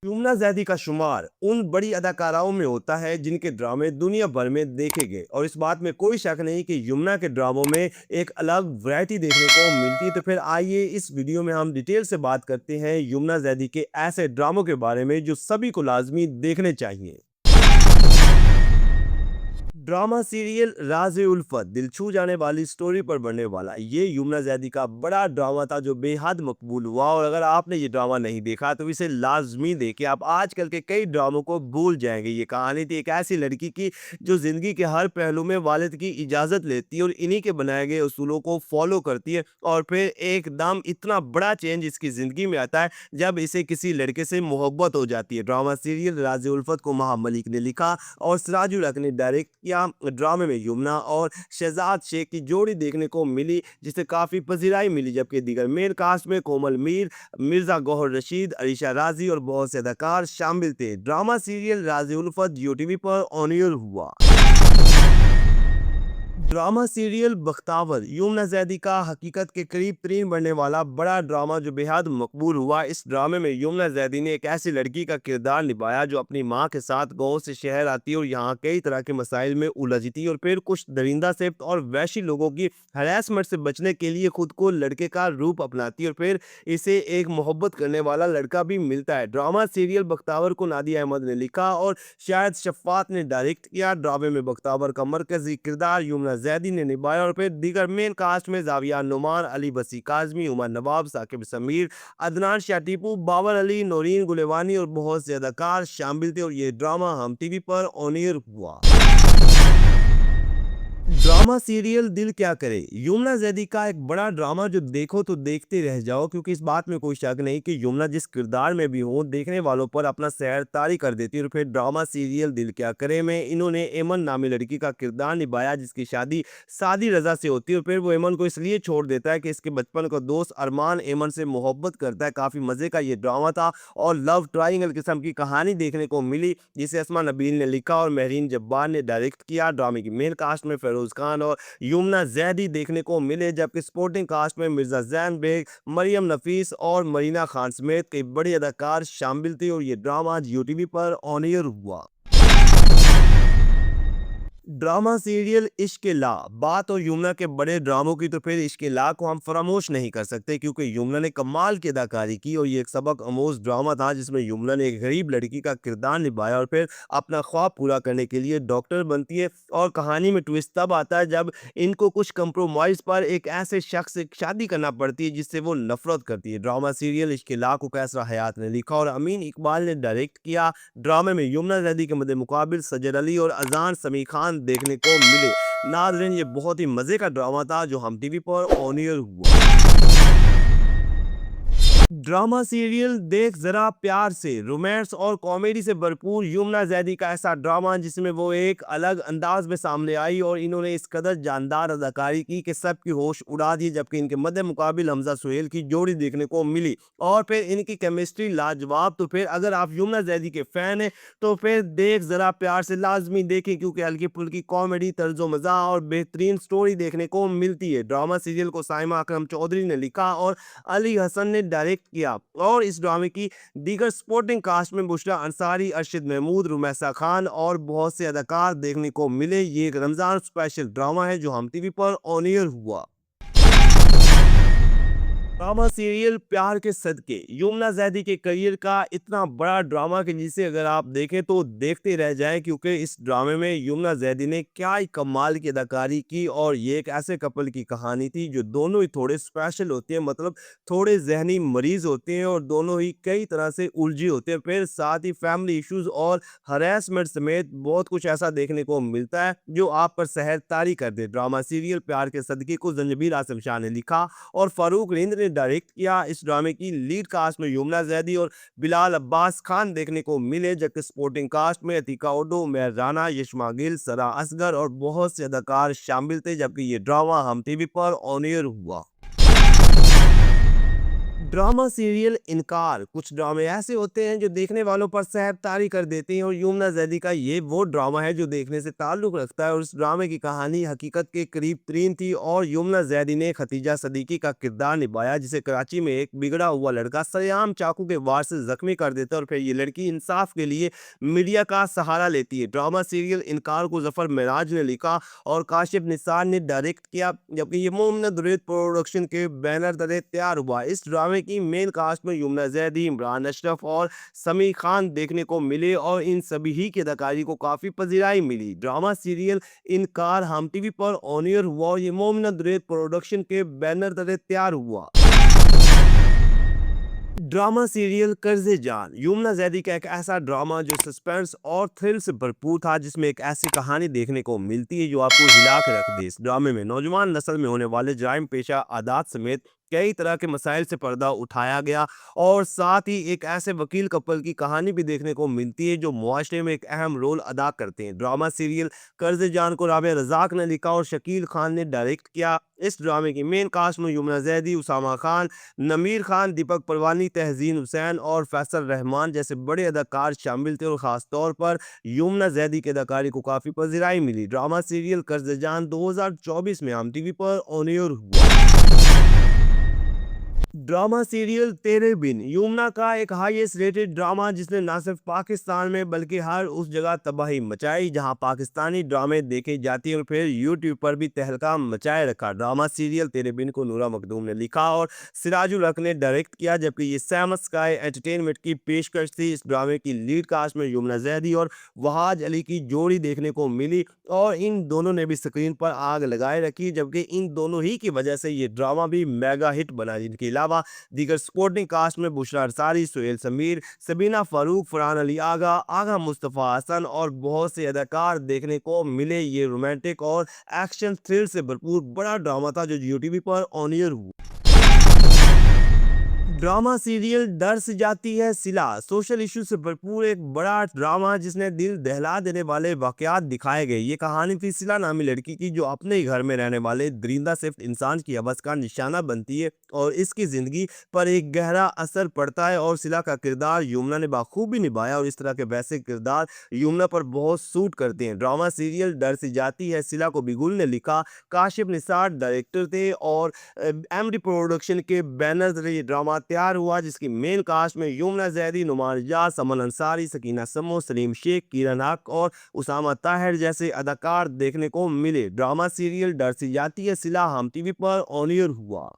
यमुना ज़ैदी का शुमार उन बड़ी अदाकाराओं में होता है जिनके ड्रामे दुनिया भर में देखे गए और इस बात में कोई शक नहीं कि यमुना के ड्रामों में एक अलग वैरायटी देखने को मिलती है। तो फिर आइए इस वीडियो में हम डिटेल से बात करते हैं यमुना ज़ैदी के ऐसे ड्रामों के बारे में जो सभी को लाजमी देखने चाहिए। ड्रामा सीरियल राज़े उल्फत दिल छू जाने वाली स्टोरी पर बनने वाला ये यमुना ज़ैदी का बड़ा ड्रामा था जो बेहद मकबूल हुआ और अगर आपने ये ड्रामा नहीं देखा तो इसे लाजमी देखें। आप आजकल के कई ड्रामों को भूल जाएंगे। ये कहानी थी एक ऐसी लड़की की जो ज़िंदगी के हर पहलू में वालिद की इजाज़त लेती है और इन्हीं के बनाए गए उसूलों को फॉलो करती है और फिर एकदम इतना बड़ा चेंज इसकी ज़िंदगी में आता है जब इसे किसी लड़के से मोहब्बत हो जाती है। ड्रामा सीरियल राज़े उल्फत को महा मलिक ने लिखा और सिराजुल हक ने डायरेक्ट किया। ड्रामे में यमुना और शहजाद शेख की जोड़ी देखने को मिली जिसे काफ़ी पजीराई मिली, जबकि दीगर मेन कास्ट में कोमल मीर, मिर्ज़ा गौहर रशीद, अलीशा राजी और बहुत से अदाकार शामिल थे। ड्रामा सीरियल राज़े उल्फत जियो टीवी पर ऑन एयर हुआ। ड्रामा सीरियल बख्तावर यमुना ज़ैदी का हकीकत के करीब तरीन बनने वाला बड़ा ड्रामा जो बेहद मकबूल हुआ। इस ड्रामे में यमुना ज़ैदी ने एक ऐसी लड़की का किरदार निभाया जो अपनी माँ के साथ गाँव से शहर आती है और यहाँ कई तरह के मसाइल में उलझती है और फिर कुछ दरिंदा सिफ्त और वैशी लोगों की हरासमेंट से बचने के लिए खुद को लड़के का रूप अपनाती है और फिर इसे एक मोहब्बत करने वाला लड़का भी मिलता है। ड्रामा सीरियल बख्तावर को नादिया अहमद ने लिखा और शायद शफ़ात ने डायरेक्ट किया। ड्रामे में बख्तावर का मरकजी किरदार यमुना ज़ैदी ने निभाया और फिर दीगर मेन कास्ट में जाविया नुमान, अली बसी काजमी, उमर नवाब, साकिब समीर, अदनान शाह टीपू, बाबर अली, नौरीन गुलेवानी और बहुत से अदाकार शामिल थे और ये ड्रामा हम टीवी पर ऑन एयर हुआ। ड्रामा सीरियल दिल क्या करे यमुना ज़ैदी का एक बड़ा ड्रामा जो देखो तो देखते रह जाओ, क्योंकि इस बात में कोई शक नहीं कि यमुना जिस किरदार में भी हो देखने वालों पर अपना सहर तारी कर देती है। और फिर ड्रामा सीरियल दिल क्या करे में इन्होंने एमन नामी लड़की का किरदार निभाया जिसकी शादी सादी रजा से होती है और फिर वो एमन को इसलिए छोड़ देता है कि इसके बचपन का दोस्त अरमान एमन से मोहब्बत करता है। काफ़ी मज़े का ये ड्रामा था और लव ट्राइंगल किस्म की कहानी देखने को मिली जिसे असमा नबील ने लिखा और महरीन जब्बार ने डायरेक्ट किया। ड्रामे की मेन कास्ट में फिरोज खान और यमुना ज़ैदी देखने को मिले, जबकि सपोर्टिंग कास्ट में मिर्जा जैन बेग, मरियम नफीस और मरीना खान समेत कई बड़े अदाकार शामिल थे और ये ड्रामा जियो टीवी पर ऑन एयर हुआ। ड्रामा सीरियल इश्क ला बात और यमुना के बड़े ड्रामों की तो फिर इश्क ला को हम फरामोश नहीं कर सकते क्योंकि यमुना ने कमाल की अदाकारी की और ये एक सबक आमोज ड्रामा था जिसमें यमुना ने एक गरीब लड़की का किरदार निभाया और फिर अपना ख्वाब पूरा करने के लिए डॉक्टर बनती है। और कहानी में ट्विस्ट तब आता है जब इनको कुछ कंप्रोमाइज़ पर एक ऐसे शख्स से शादी करना पड़ती है जिससे वो नफरत करती है। ड्रामा सीरियल इश्क ला को कैसरा हयात ने लिखा और अमीन इकबाल ने डायरेक्ट किया। ड्रामे में यमुना ज़ैदी के मद्दे मुकाबिल सजर अली और अजान समी खान देखने को मिले। नाज़रीन ये बहुत ही मज़े का ड्रामा था जो हम टीवी पर ऑन एयर हुआ। ड्रामा सीरियल देख जरा प्यार से रोमांस और कॉमेडी से भरपूर यमुना ज़ैदी का ऐसा ड्रामा जिसमें वो एक अलग अंदाज में सामने आई और इन्होंने इस कदर जानदार अदाकारी की कि सबकी होश उड़ा दी, जबकि इनके मद्दे मुकाबिल हमजा सुहेल की जोड़ी देखने को मिली और फिर इनकी केमिस्ट्री लाजवाब। तो फिर अगर आप यमुना ज़ैदी के फ़ैन हैं तो फिर देख ज़रा प्यार से लाजमी देखें क्योंकि हल्की फुल्की कॉमेडी, तर्ज़ो मज़ा और बेहतरीन स्टोरी देखने को मिलती है। ड्रामा सीरियल को साइमा अकरम चौधरी ने लिखा और अली हसन ने डायरेक्ट किया और इस ड्रामे की दीगर सपोर्टिंग कास्ट में बुशरा अंसारी, अरशद महमूद, रुमैसा खान और बहुत से अदाकार देखने को मिले। ये एक रमज़ान स्पेशल ड्रामा है जो हम टीवी पर ऑन एयर हुआ। ड्रामा सीरियल प्यार के सदके यमुना ज़ैदी के करियर का इतना बड़ा ड्रामा कि जिसे अगर आप देखें तो देखते रह जाएं क्योंकि इस ड्रामे में यमुना ज़ैदी ने क्या ही कमाल की अदाकारी की और ये एक ऐसे कपल की कहानी थी जो दोनों ही थोड़े स्पेशल होते हैं, मतलब थोड़े जहनी मरीज होते हैं और दोनों ही कई तरह से उलझे होते हैं। फिर साथ ही फैमिली इश्यूज और हरेसमेंट समेत बहुत कुछ ऐसा देखने को मिलता है जो आप पर सहर तारी कर दे। ड्रामा सीरियल प्यार के सदके को जंजबील आसिम शाह ने लिखा और फारूक रिंद ने डायरेक्ट किया। इस ड्रामे की लीड कास्ट में यमुना ज़ैदी और बिलाल अब्बास खान देखने को मिले, जबकि सपोर्टिंग कास्ट में अतीका ओडो, मेहर राना, यशमा गिल, सरा असगर और बहुत से अदाकार शामिल थे, जबकि ये ड्रामा हम टीवी पर ऑन एयर हुआ। ड्रामा सीरियल इनकार कुछ ड्रामे ऐसे होते हैं जो देखने वालों पर सहब तारी कर देते हैं और यमुना जैदी का ये वो ड्रामा है जो देखने से ताल्लुक रखता है और उस ड्रामे की कहानी हकीकत के करीब तरीन थी और यमुना जैदी ने खतीजा सदीकी का किरदार निभाया जिसे कराची में एक बिगड़ा हुआ लड़का सरेआम चाकू के वार से जख्मी कर देता है और फिर ये लड़की इंसाफ के लिए मीडिया का सहारा लेती है। ड्रामा सीरियल इनकार को जफर मिराज ने लिखा और काशिफ निसार ने डायरेक्ट किया जबकि ये मोहम्मद दुरैत प्रोडक्शन के बैनर तले तैयार हुआ। इस ड्रामे की मेन कास्ट में यमुना जैदी, इमरान अशरफ और समी खान देखने को मिले और इन सभी ही की अदाकारी को काफ़ी पजीराई मिली। ड्रामा सीरियल इनकार हम टीवी पर ऑन एयर हुआ और ये मोहम्मद दुरैत प्रोडक्शन के बैनर तले तैयार हुआ। ड्रामा सीरियल कर्ज़े जान यमुना जैदी का एक ऐसा ड्रामा जो सस्पेंस और थ्रिल से भरपूर था जिसमें एक ऐसी कहानी देखने को मिलती है जो आपको हिला के रख दे। इस ड्रामे में नौजवान नस्ल में होने वाले जारिम पेशा आदात समेत कई तरह के मसाइल से पर्दा उठाया गया और साथ ही एक ऐसे वकील कपल की कहानी भी देखने को मिलती है जो मुआशरे में एक अहम रोल अदा करते हैं। ड्रामा सीरियल कर्ज़े जान को राबिया रज़ाक ने लिखा और शकील खान ने डायरेक्ट किया। इस ड्रामे की मेन कास्ट में यमुना जैदी, उसामा खान, नमीर खान, दीपक परवानी, तहजीन हुसैन और फैसल रहमान जैसे बड़े अदाकार शामिल थे और ख़ास तौर पर यमुना जैदी की अदाकारी को काफ़ी पजीराई मिली। ड्रामा सीरियल कर्ज़े जान 2024 में आम टीवी पर ऑन एयर हुआ। ड्रामा सीरियल तेरे बिन यमुना का एक हाईएस्ट रेटेड ड्रामा जिसने ना सिर्फ पाकिस्तान में बल्कि हर उस जगह तबाही मचाई जहां पाकिस्तानी ड्रामे देखे जाती है और फिर यूट्यूब पर भी तहलका मचाए रखा। ड्रामा सीरियल तेरे बिन को नूरा मखदूम ने लिखा और सिराजुल हक ने डायरेक्ट किया जबकि ये सैम स्काई एंटरटेनमेंट की पेशकश थी। इस ड्रामे की लीड कास्ट में यमुना जैदी और वहाज अली की जोड़ी देखने को मिली और इन दोनों ने भी स्क्रीन पर आग लगाए रखी जबकि इन दोनों ही की वजह से ये ड्रामा भी मेगा हिट बना। इनके अलावा दीगर स्पोर्टिंग कास्ट में बुशरा अंसारी, सुहेल समीर, सबीना फारूक, फरहान अली आगा, आगा मुस्तफ़ा हसन और बहुत से अदाकार देखने को मिले। ये रोमांटिक और एक्शन थ्रिल से भरपूर बड़ा ड्रामा था जो यूटीवी पर ऑन एयर हुआ। ड्रामा सीरियल डर से जाती है सिला सोशल इशू से भरपूर एक बड़ा ड्रामा जिसने दिल दहला देने वाले वाकयात दिखाए गए। ये कहानी थी सिला नामी लड़की की जो अपने ही घर में रहने वाले दरिंदा सिर्फ इंसान की हवस का निशाना बनती है और इसकी ज़िंदगी पर एक गहरा असर पड़ता है और सिला का किरदार यमुना ने बाखूबी निभाया और इस तरह के वैसे किरदार यमुना पर बहुत सूट करते हैं। ड्रामा सीरियल डर से जाती है सिला को बिगुल ने लिखा, काशिफ निसार डायरेक्टर थे और एमडी प्रोडक्शन के बैनर तले ये ड्रामा तैयार हुआ जिसकी मेन कास्ट में यमुना जैदी, नुमान इजाज, अमन अंसारी, सकीना समो, सलीम शेख, किरण हक और उसामा ताहिर जैसे अदाकार देखने को मिले। ड्रामा सीरियल डर से जाती है सिला हम टीवी पर ऑन एयर हुआ।